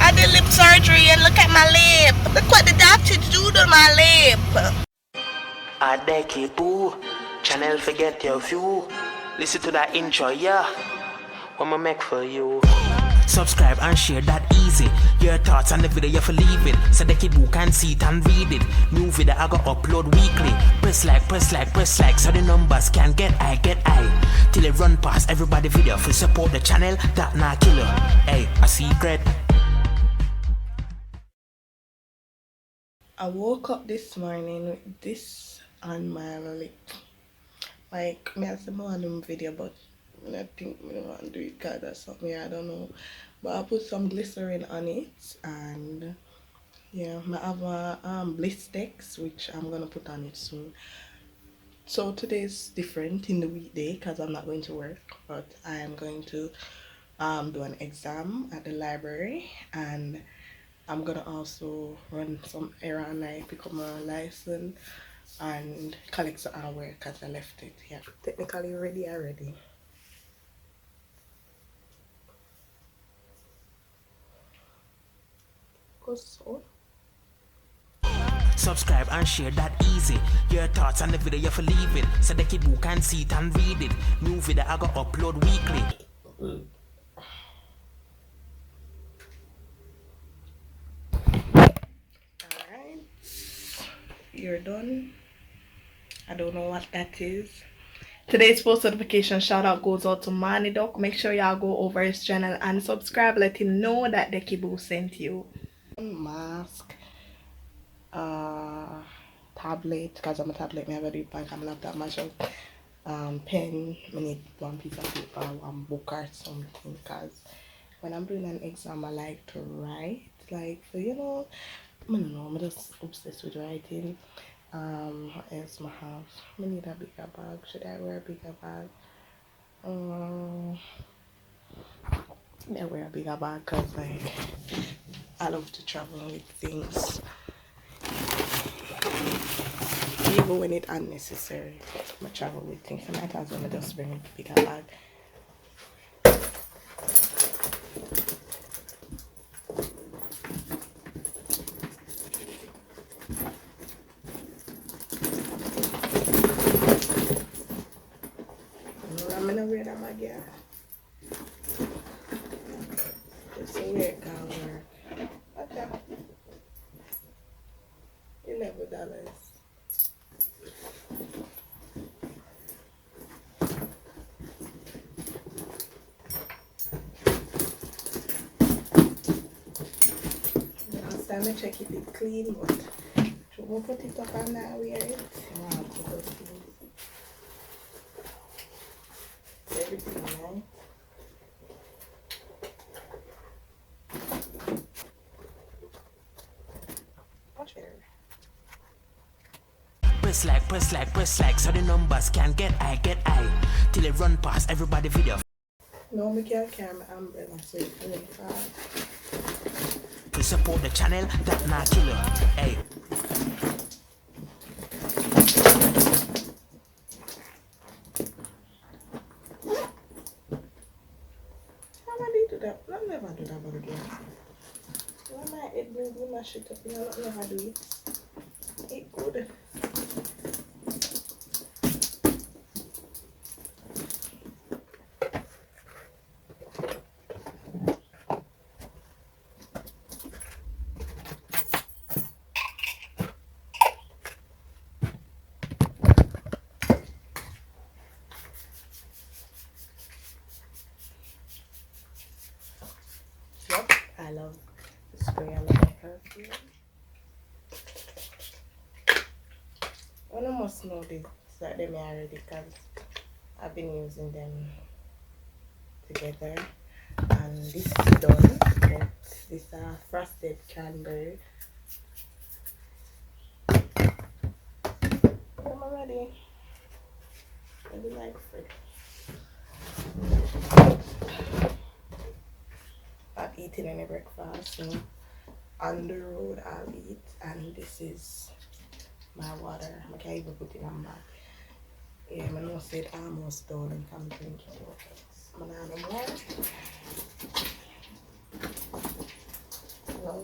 I did lip surgery and look at my lip. Look what the doctor do to my lip. A decade too. Channel forget your view. Listen to that intro, yeah. What I make for you. Subscribe and share that easy. Your thoughts on the video you for leave it. So the kid who can see it and read it. New video I go upload weekly. Press like, press like, press like. So the numbers can get high. Till it run past everybody video. For support the channel, that not killer. Hey, a secret. I woke up this morning with this on my lip. Like, me have some more video, but I think I don't want to do it because that's something I don't know. But I put some glycerin on it, and yeah, I have a bliss sticks which I'm gonna put on it soon. So today's different in the weekday because I'm not going to work, but I am going to do an exam at the library, and I'm gonna also run some errand like pick up my license and collect the hour because I left it. Yeah, technically ready already. So Subscribe and share that easy. Your thoughts on the video you for leave it. So the kid who can see it and read it. New video I go upload weekly. alright, you're done. I don't know what that is. Today's post notification shout out goes out to Manny Duck. Make sure y'all go over his channel and subscribe. Let him know that the Kibu sent you. Mask, tablet, because I'm a tablet, I have a read bank, I'm a laptop myself. Pen, I need one piece of paper, one book or something, because when I'm doing an exam I like to write, like, so you know, I don't know, I'm just obsessed with writing. What else I have? I need a bigger bag. Should I wear a bigger bag? I wear a bigger bag because like I love to travel with things, even when it's unnecessary. I travel with things. I might as well just bring a bigger bag. I'm gonna wear that bag, yeah. Just so it can work. Okay. $11. Last time I check if it's clean, but should we put it up and not wear it? Wow, everything right. Much better. Press like, press like, press like. So the numbers can get high. Till it run past everybody video. No, I can't carry my umbrella, so it's really far. To support the channel, that not killer. Hey. How am I do that? I'll never do that again. When my head will my shit up, I'll never do it. It good. Yep, I love the spray. I love the perfume. Well, I must know this that them already because I've been using them together. And this is done. But this frosted cranberry. I'm ready. Maybe like fruit. I've eaten any breakfast, so on the road I'll eat, and this is my water. I can't even put it on back. Yeah, I know said almost done and I'm drinking it. I'm gonna have more.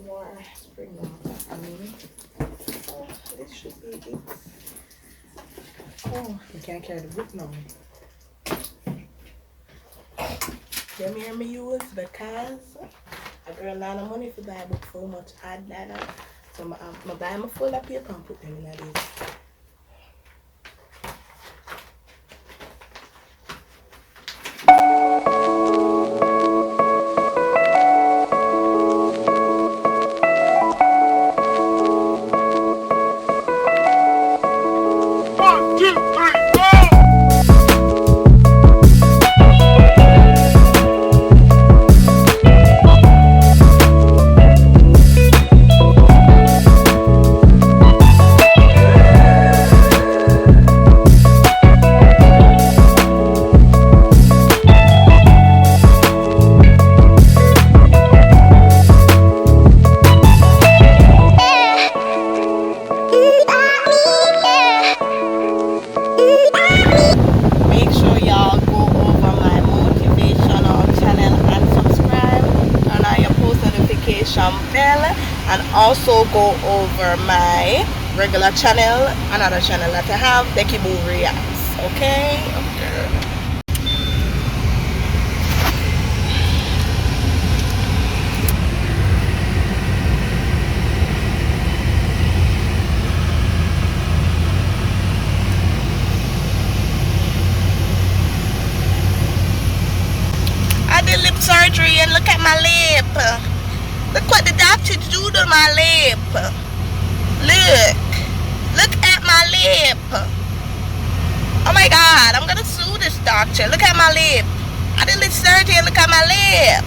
more spring water. Oh, this should be it. Oh, I can't carry the book now. Them hear me use because a girl not no money for buy book for much add that. So I buy my full of paper and put them in this. Make sure y'all go over my Motivational Channel and subscribe, turn on your post notification bell, and also go over my regular channel, another channel that I have, Becky Boo Reacts. Okay? I did lip surgery and look at my lip. Look what the doctor do to my lip. Look at my lip. Oh my god, I'm gonna sue this doctor. Look at my lip. I did lip surgery and look at my lip.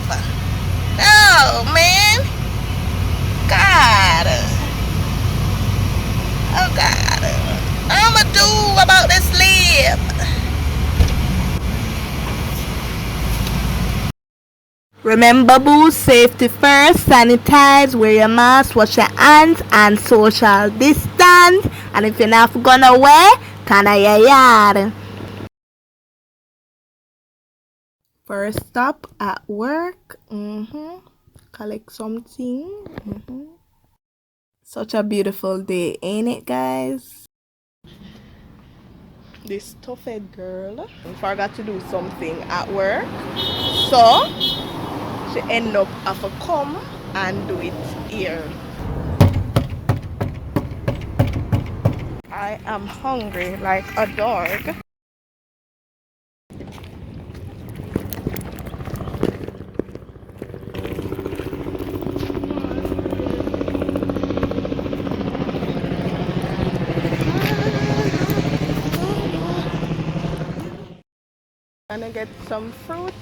No, man. God. Oh god. I'ma do about this lip. Remember, boo, safety first, sanitize, wear your mask, wash your hands, and social distance. And if you're not gonna wear, can I your yard? First stop at work. Collect something. Such a beautiful day, ain't it, guys? This tough-head girl forgot to do something at work, so she end up have to come and do it here. I am hungry like a dog. Gonna get some fruit.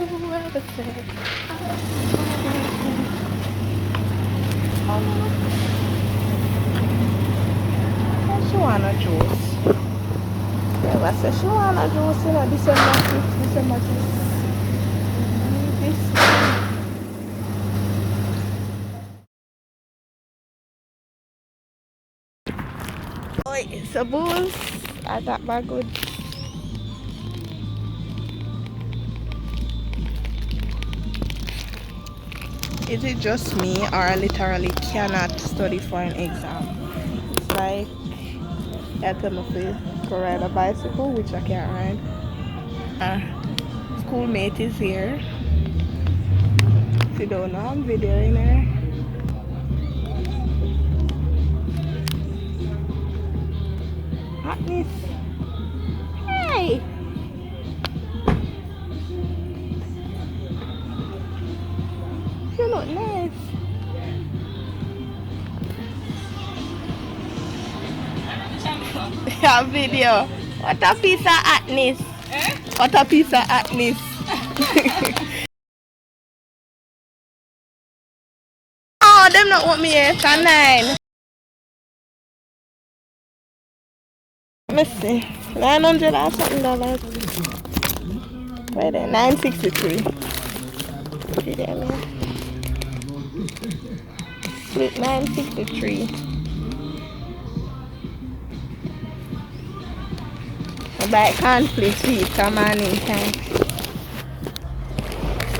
Don't you ever say she want a juice. Yeah, I said she want a juice, you know, December 5th. Oi, it's a booze. I got my good. Is it just me or I literally cannot study for an exam? It's like I tell me to ride a bicycle, which I can't ride. Schoolmate is here. If you don't know, I'm videoing her. Hotness. Hey! look nice. Yeah, video. What a piece of atness. What a piece of atness. Oh, them not want me here. It's a 9. Let me see. 900 or something dollars. Wait there. 963. See them here. Split 963. I buy cornflakes to eat some morning time.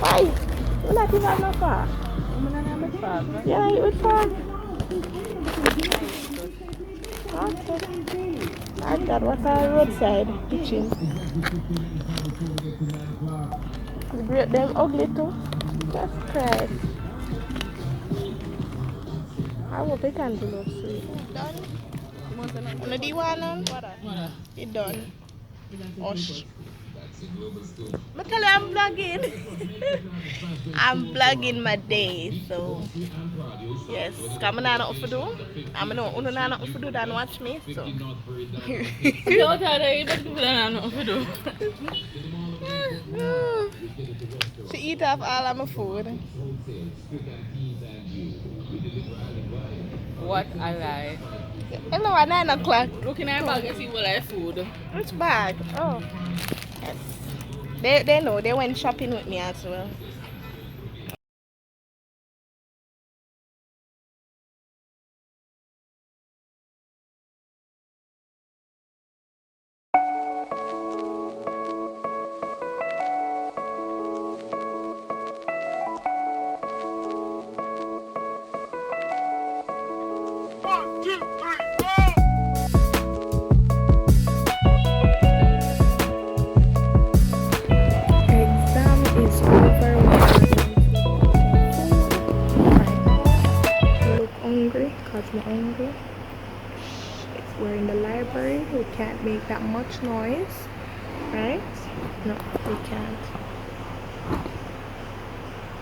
Why? You not even have no far. Yeah, you would far. Okay. My God, what's our roadside kitchen? The bread them ugly too. Just Christ. I hope they can do those sweet. Done? Wanna do one? It done. Osh. I tell you I'm vlogging. I'm vlogging my day, so yes, come on nothing to do. I'm know uno nothing to do than watch me, so. You out there, but people don't know what to do. She eat off all of my food. What a lie. Hello, at 9 o'clock. Looking at my bag, I see what I food. Which bag? Oh, yes. They know. They went shopping with me as well. Exam is over. I look hungry because I'm hungry. We're in the library. We can't make that much noise, right? No, we can't.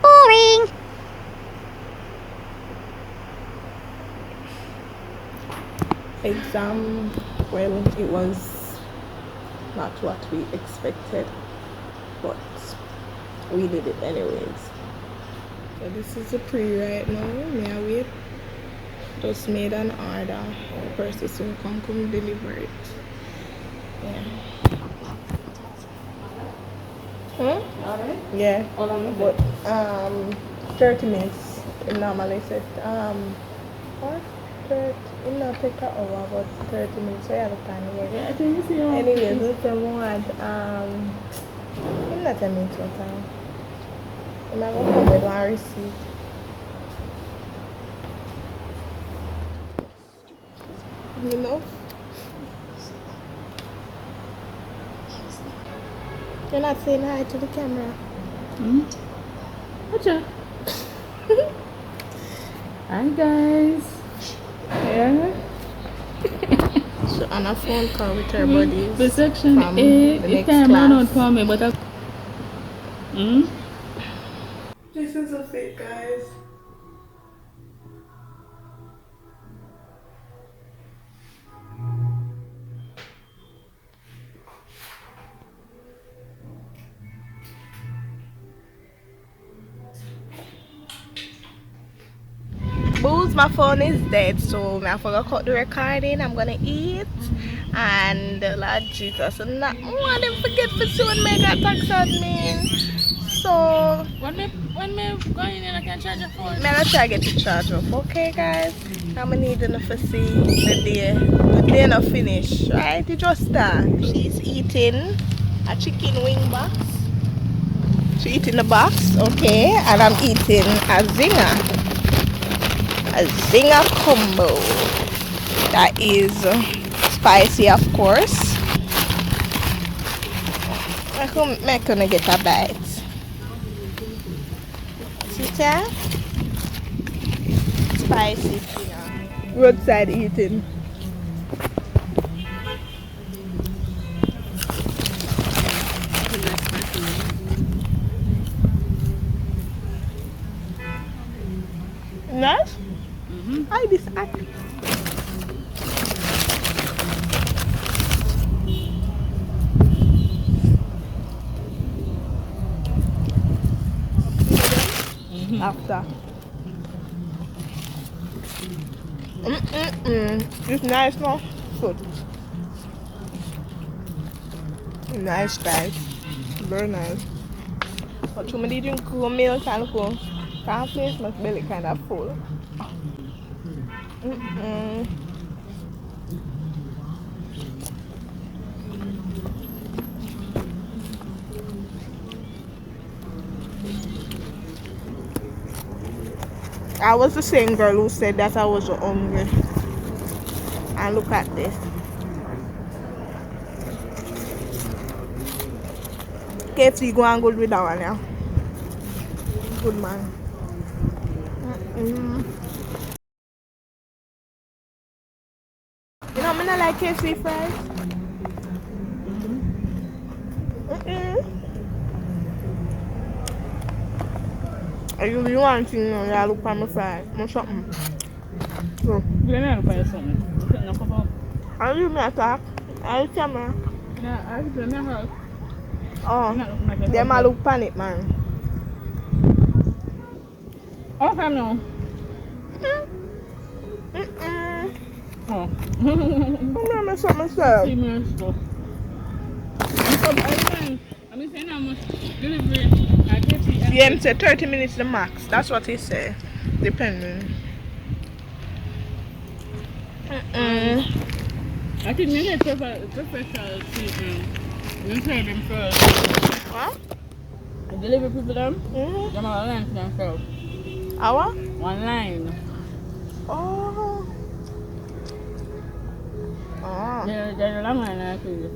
Boring. Exam, well, it was not what we expected, but we did it anyways. So this is a pre right now. May I wait? Just made an order. The person soon come deliver it. Yeah. Alright. Yeah. How long is But it? 30 minutes. It normally said what? 30. It not take an hour, but 30 minutes. So you have time to work. Yeah, I think you see how Anyways, if you want I'm not telling me what time. I'm not gonna come with one receipt. You know? You're not saying hi to the camera. Gotcha. Hi guys. Yeah. So on a phone call with her buddies. The section from A, the it next time run out class. for me, but I. This is a fit, guys. Booze, my phone is dead, so I forgot to cut the recording. I'm gonna eat, and Lord Jesus, and not want them forget for soon make a tax on me. So When me going in, I can charge your phone. I'm gonna try to get the charge off. Okay, guys, I'm gonna need enough to see the day. The day not finish, right? It just start. She's eating a chicken wing box. She's eating the box, okay, and I'm eating a zinger. A zinger combo that is spicy, of course. I'm gonna get a bite. See that? Spicy zinger. Roadside eating. Why this at? After. It's nice, no? Food. Nice, guys. Very nice. But too many drink cool milk and cool. Can't place my belly kind of full. I was the same girl who said that I was hungry. And look at this. KFC go and good with that one, yeah. Good man. You know, I don't like KFC fries. I usually want to, you know, I look at my fries or something. So, You don't have to pay something. how do you attack? I camera. Yeah, I don't know. Oh, them a look panic, man. Okay, no. Oh. I'm gonna mess up myself. 3 minutes ago. I'm saying how much delivery I get to. Yeah, him say 30 minutes the max. That's what he say. Depending. I think you need professional treatment. You tell them first. What? The delivery people them, Mm-hmm. them are line to themselves. Our? One line. Oh. Oh. There's a long line I see.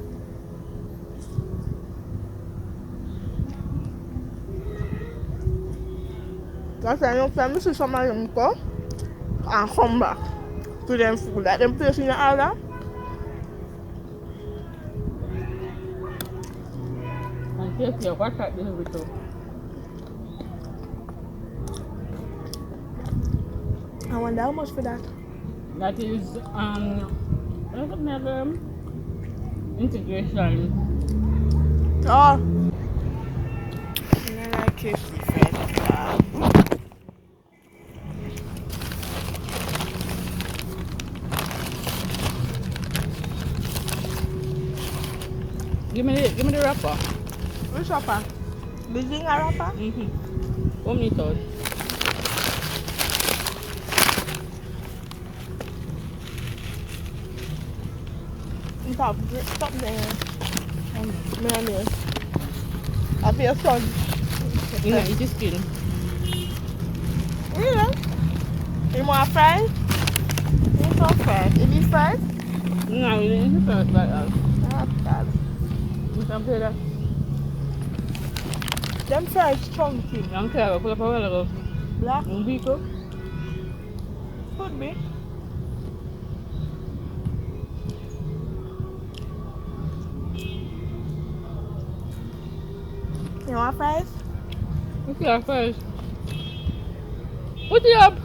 That's why I know family see some of them go and come back to them food. Like them place in the order. And take your WhatsApp delivery too. I wonder how much for that. That is what's the name? Integration. Oh. I like KFC fries. Give me the wrapper. Which wrapper? The Zinger wrapper? How many thoughts? Stop there. Mayonnaise. I'll be a son. You know, eat the skin. Really? You want fries? You want fries? You need fries? No, you didn't eat first like that. Not bad. You can play that. Them fries chunky. I don't care, I put up a while ago. Black? Biko. Could be. You want fries? Put it up first. Put it up.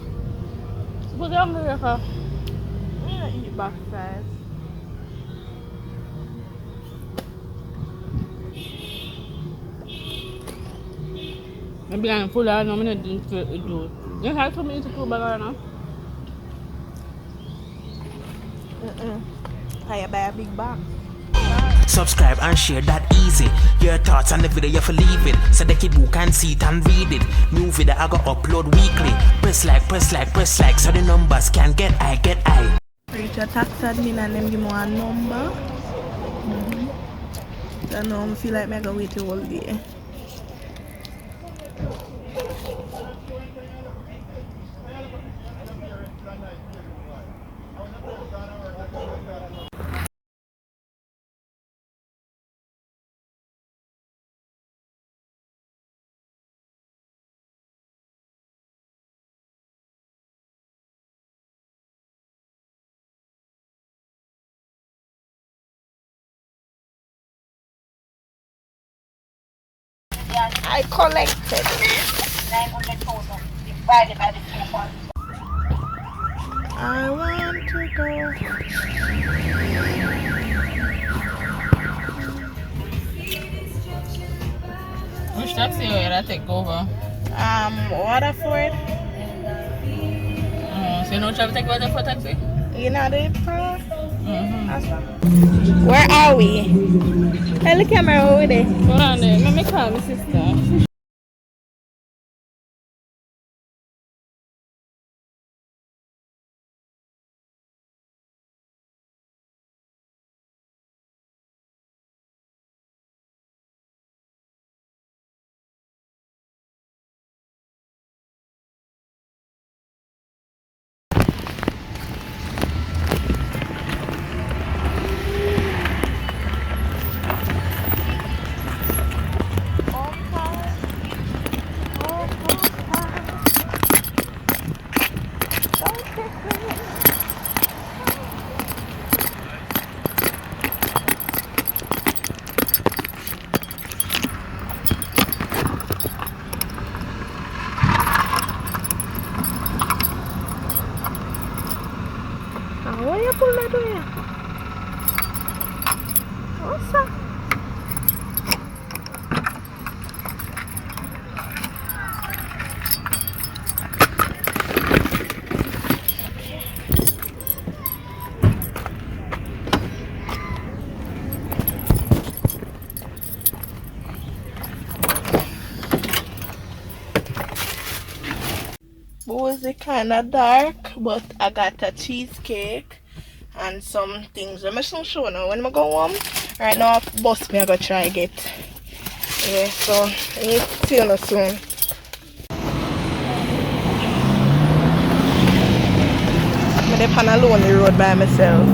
Put it on the record. I'm gonna eat back fries. Maybe I'm full of no, I'm not doing it. You have to eat two banana. Can you buy a big bag? Subscribe and share that easy. Your thoughts on the video you for leave it, so the kid who can see it and read it. New video I go upload weekly. Press like, so the numbers can get I. Reach a tax admin and them give me a number. So now I feel like I gotta wait the whole day. I collected 900,000 divided by the 2 months. I want to go. Which taxi you had to take over? Waterford. So you know travel take over for taxi? You know the Mm-hmm. Where are we? Hey, the camera over there. Hold on there. Let me call my sister. Why you pull that way? What's that? It was kind of dark, but I got a cheesecake and some things. I'm just not sure now when I go home. Right now, bus me I go try get. Yeah, so I need to see you soon. I'm on a lonely road by myself.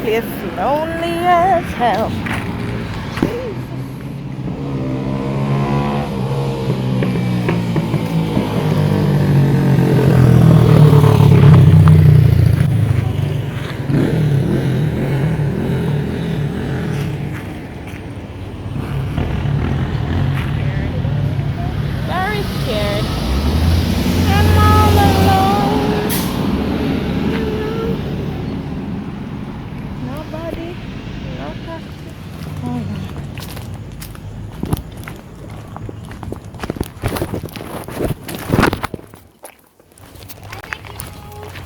It's lonely as hell. Very scared. I'm all alone. Nobody, no taxi.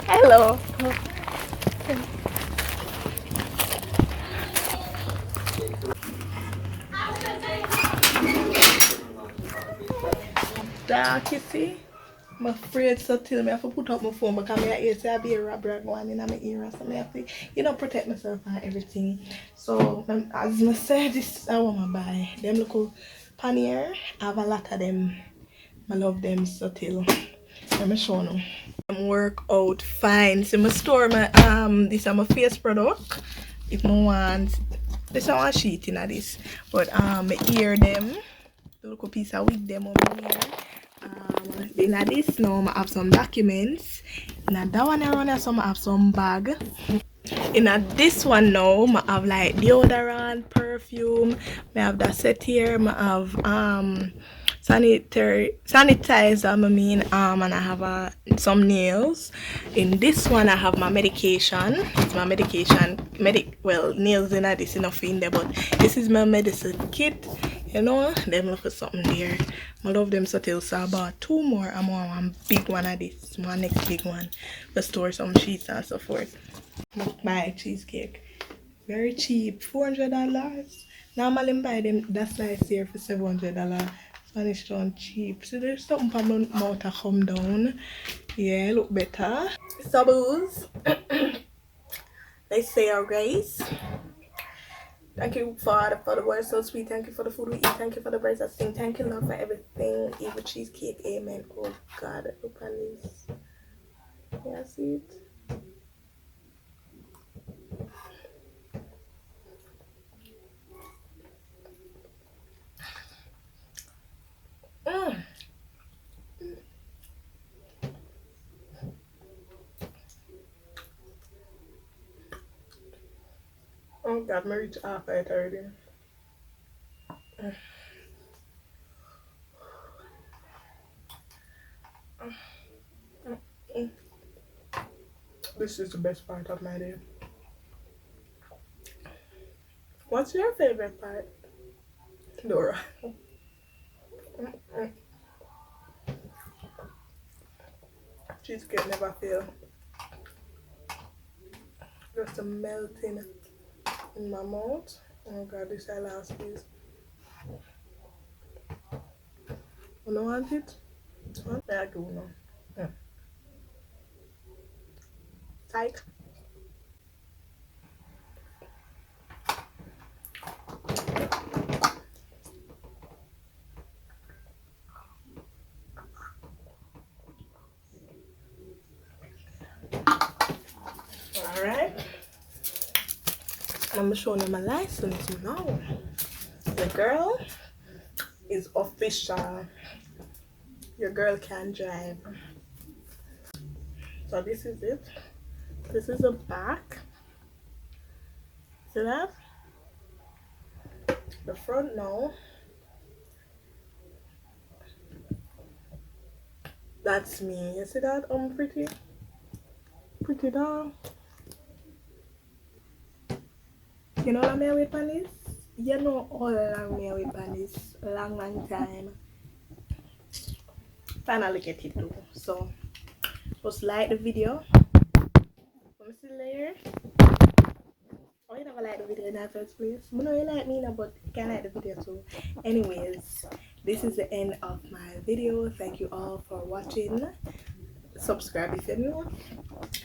Hello. Dark, you see? I'm afraid so till me have to put up my phone because I hear say I be a robber going in my ear, so I have to, protect myself and everything. So as I said, this I want to buy. Them little pannier, I have a lot of them. I love them so till. Let me show you. Them work out fine. So my store my this is my face product. If no want this I want sheet in this. But my ear them, the little piece of wig them over here. In this now I have some documents. In that one around here so I have some bag. In this one now I have like deodorant, perfume. I have that set here. I have sanitizer and I have some nails. In this one I have my medication. It's my medication nails in this enough in there, but this is my medicine kit. Them look for something there. I love them subtle, so I bought two more and more one big one of this, one next big one to store some sheets and so forth. Buy cheesecake. Very cheap, $400. Normally I buy them that size here for $700. Spanish town cheap. So there's something for my mouth to come down. Yeah, look better. So booze. Let's say our grace. Thank you, Father, for the word so sweet. Thank you for the food we eat. Thank you for the birds that sing. Thank you, Lord, for everything. Even cheesecake. Amen. Oh, God. Look at this. Yeah, see it? Mm. Oh God, I reached half it already. This is the best part of my day. What's your favorite part, Dora? Cheesecake never fail. Just a melting in my mouth. Oh God, this is the last piece. You don't want it? I do know. Psych. Alright. I'm showing you my license now. The girl is official. Your girl can drive. So this is it. This is the back. See that? The front now. That's me. You see that? I'm pretty. Pretty down. You know what I'm with on this? You know all along me with on this. Long time. Finally get it though. So just like the video. Let me see later. Oh, you never like the video in the first place. I know you like me now, but you can like the video too. Anyways, this is the end of my video. Thank you all for watching. Subscribe if you're new,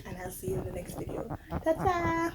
and I'll see you in the next video. Ta-ta!